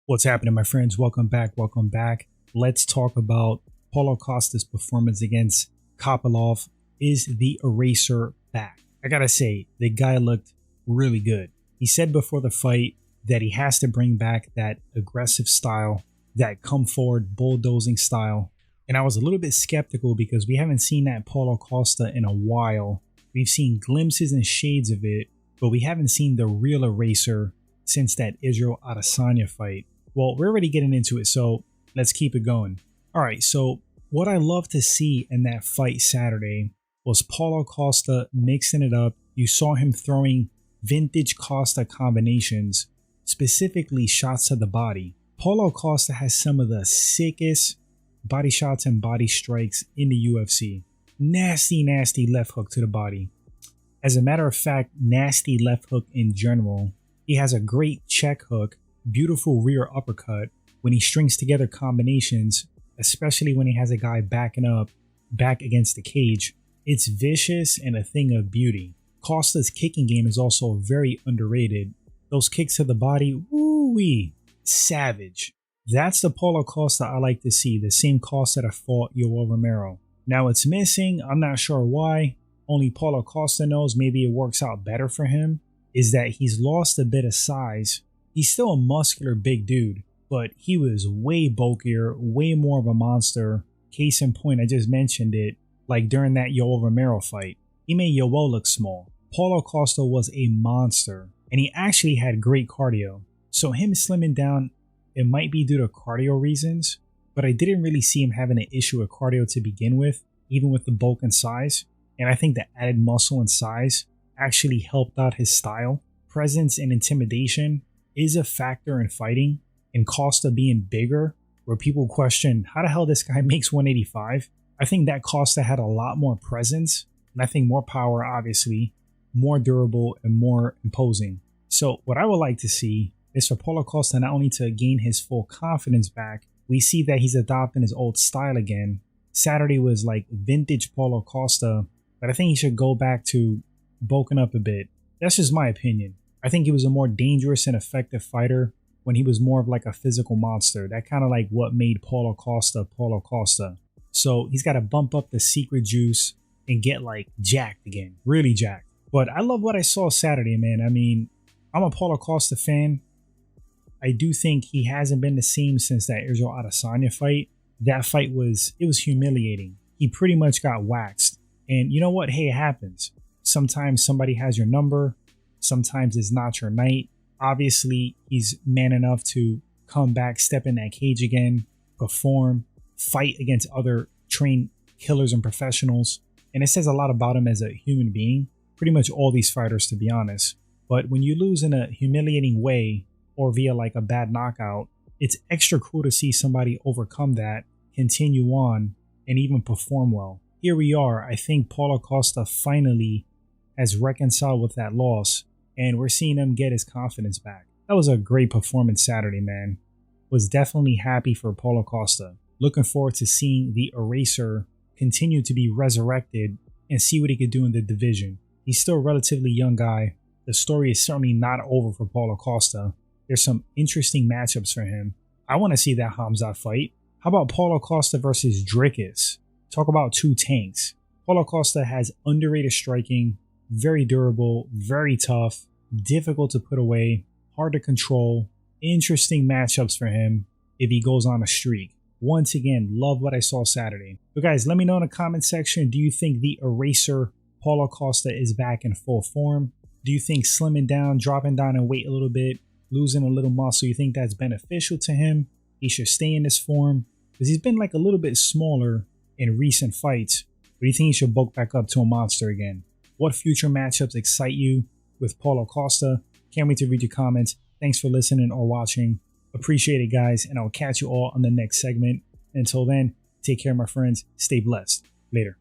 What's happening, my friends? Welcome back. Welcome back. Let's talk about Paulo Costa's performance against Kopylov. Is the ERASER back? I gotta say, the guy looked really good. He said before the fight that he has to bring back that aggressive style, that come forward bulldozing style. And I was a little bit skeptical because we haven't seen that Paulo Costa in a while. We've seen glimpses and shades of it, but we haven't seen the real ERASER since that Israel Adesanya fight. Well, we're already getting into it, so let's keep it going. All right, so what I love to see in that fight Saturday was Paulo Costa mixing it up. You saw him throwing vintage Costa combinations, specifically shots to the body. Paulo Costa has some of the sickest body shots and body strikes in the UFC. Nasty, nasty left hook to the body. As a matter of fact, nasty left hook in general. He has a great check hook, beautiful rear uppercut when he strings together combinations, especially when he has a guy backing up, back against the cage. It's vicious and a thing of beauty. Costa's kicking game is also very underrated. Those kicks to the body, woo-wee, savage. That's the Paulo Costa I like to see, the same Costa that fought Yoel Romero. Now it's missing, I'm not sure why. Only Paulo Costa knows, maybe it works out better for him, is that he's lost a bit of size. He's still a muscular big dude, but he was way bulkier, way more of a monster. Case in point, I just mentioned it, like during that Yoel Romero fight. He made Yoel look small. Paulo Costa was a monster, and he actually had great cardio. So him slimming down, it might be due to cardio reasons, but I didn't really see him having an issue with cardio to begin with, even with the bulk and size. And I think the added muscle and size actually helped out his style. Presence and intimidation is a factor in fighting, and Costa being bigger, where people question how the hell this guy makes 185. I think that Costa had a lot more presence, and I think more power, obviously, more durable and more imposing. So what I would like to see is for Paulo Costa not only to gain his full confidence back, we see that he's adopting his old style again. Saturday was like vintage Paulo Costa, but I think he should go back to bulking up a bit. That's just my opinion. I think he was a more dangerous and effective fighter when he was more of like a physical monster. That kind of like what made Paulo Costa Paulo Costa. So he's got to bump up the secret juice and get like jacked again, really jacked. But I love what I saw Saturday, man. I mean, I'm a Paulo Costa fan. I do think he hasn't been the same since that Israel Adesanya fight. That fight was humiliating. He pretty much got waxed. And you know what? Hey, it happens. Sometimes somebody has your number. Sometimes it's not your night. Obviously, he's man enough to come back, step in that cage again, perform, fight against other trained killers and professionals. And it says a lot about him as a human being. Pretty much all these fighters, to be honest. But when you lose in a humiliating way or via like a bad knockout, it's extra cool to see somebody overcome that, continue on, and even perform well. Here we are. I think Paulo Costa finally has reconciled with that loss, and we're seeing him get his confidence back. That was a great performance Saturday, man. Was definitely happy for Paulo Costa. Looking forward to seeing the ERASER continue to be resurrected and see what he could do in the division. He's still a relatively young guy. The story is certainly not over for Paulo Costa. There's some interesting matchups for him. I want to see that Hamzat fight. How about Paulo Costa versus Dricus? Talk about two tanks. Paulo Costa has underrated striking, very durable, very tough, difficult to put away, hard to control. Interesting matchups for him if he goes on a streak. Once again, love what I saw Saturday. So guys, let me know in the comment section, do you think the ERASER Paulo Costa is back in full form? Do you think slimming down, dropping down in weight a little bit, losing a little muscle, you think that's beneficial to him? He should stay in this form? Because he's been like a little bit smaller in recent fights. But do you think he should bulk back up to a monster again? What future matchups excite you with Paulo Costa? Can't wait to read your comments. Thanks for listening or watching. Appreciate it, guys, and I'll catch you all on the next segment. Until then, take care, my friends. Stay blessed. Later.